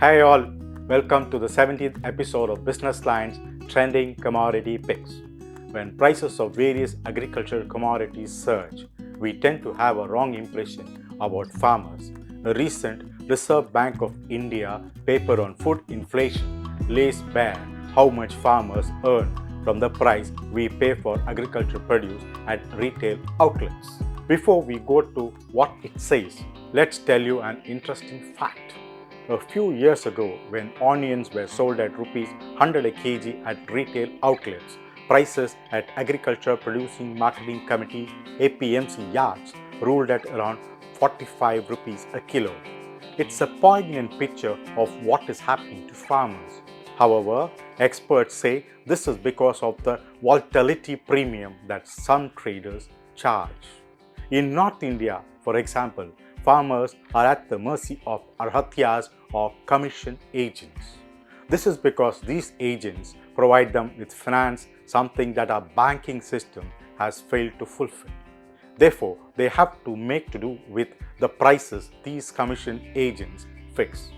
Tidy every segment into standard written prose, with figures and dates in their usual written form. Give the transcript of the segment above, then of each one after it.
Hi all, welcome to the 17th episode of Business Line's Trending Commodity Picks. When prices of various agricultural commodities surge, we tend to have a wrong impression about farmers. A recent Reserve Bank of India paper on food inflation lays bare how much farmers earn from the price we pay for agricultural produce at retail outlets. Before we go to what it says, let's tell you an interesting fact. A few years ago, when onions were sold at Rs 100 a kg at retail outlets, prices at Agriculture Producing Marketing Committee APMC yards ruled at around 45 rupees a kilo. It's a poignant picture of what is happening to farmers. However, experts say this is because of the volatility premium that some traders charge. In North India, for example, farmers are at the mercy of arhatyas or commission agents. This is because these agents provide them with finance, something that our banking system has failed to fulfill. Therefore, they have to make to do with the prices these commission agents fix.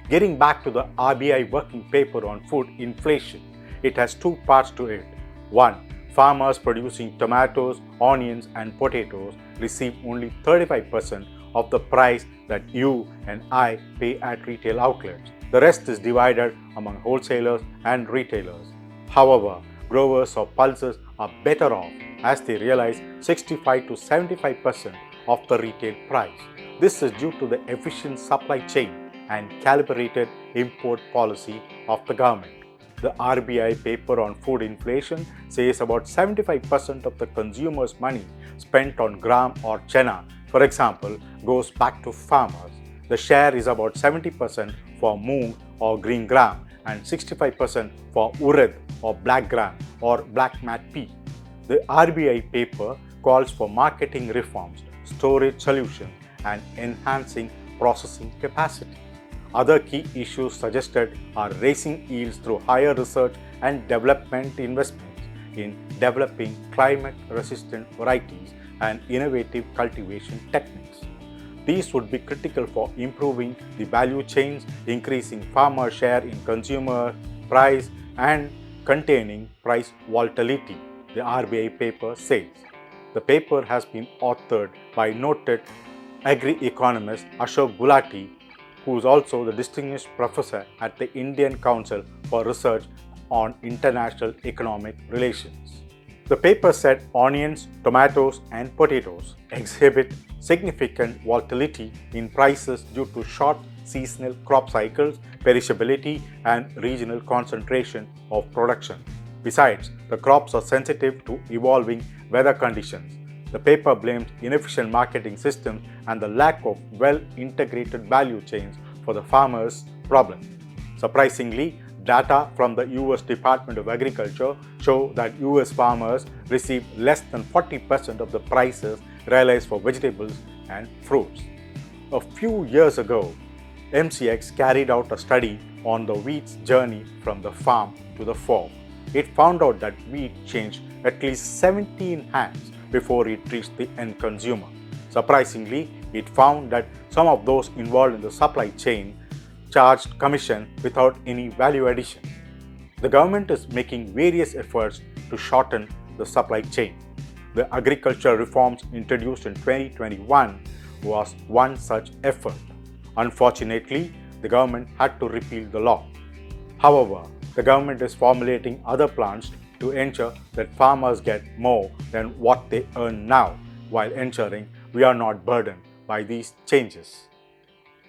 Getting back to the RBI working paper on food inflation, it has two parts to it. One, farmers producing tomatoes, onions and potatoes receive only 35% of the price that you and I pay at retail outlets. The rest is divided among wholesalers and retailers. However, growers of pulses are better off as they realize 65 to 75% of the retail price. This is due to the efficient supply chain and calibrated import policy of the government. The RBI paper on food inflation says about 75% of the consumer's money spent on gram or chana, for example, goes back to farmers. The share is about 70% for moong or green gram and 65% for urad or black gram or black mat pea. The RBI paper calls for marketing reforms, storage solutions and enhancing processing capacity. Other key issues suggested are raising yields through higher research and development investments in developing climate-resistant varieties and innovative cultivation techniques. These would be critical for improving the value chains, increasing farmer share in consumer price, and containing price volatility, the RBI paper says. The paper has been authored by noted agri-economist Ashok Gulati, who is also the distinguished professor at the Indian Council for Research on International Economic Relations. The paper said onions, tomatoes and potatoes exhibit significant volatility in prices due to short seasonal crop cycles, perishability and regional concentration of production. Besides, the crops are sensitive to evolving weather conditions. The paper blames inefficient marketing systems and the lack of well-integrated value chains for the farmers' problem. Surprisingly, data from the US Department of Agriculture show that US farmers receive less than 40% of the prices realized for vegetables and fruits. A few years ago, MCX carried out a study on the wheat's journey from the farm to the fork. It found out that wheat changed at least 17 hands before it reached the end consumer. Surprisingly, it found that some of those involved in the supply chain charged commission without any value addition. The government is making various efforts to shorten the supply chain. The agricultural reforms introduced in 2021 was one such effort. Unfortunately, the government had to repeal the law. However, the government is formulating other plans to ensure that farmers get more than what they earn now, while ensuring we are not burdened by these changes.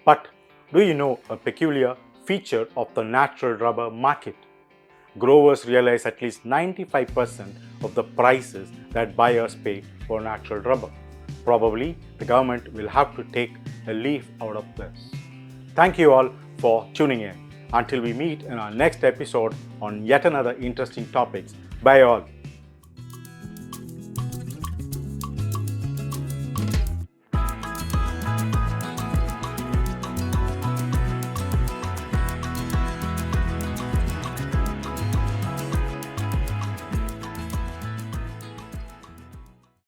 But do you know a peculiar feature of the natural rubber market? Growers realize at least 95% of the prices that buyers pay for natural rubber. Probably the government will have to take a leaf out of this. Thank you all for tuning in. Until we meet in our next episode on yet another interesting topics. Bye all.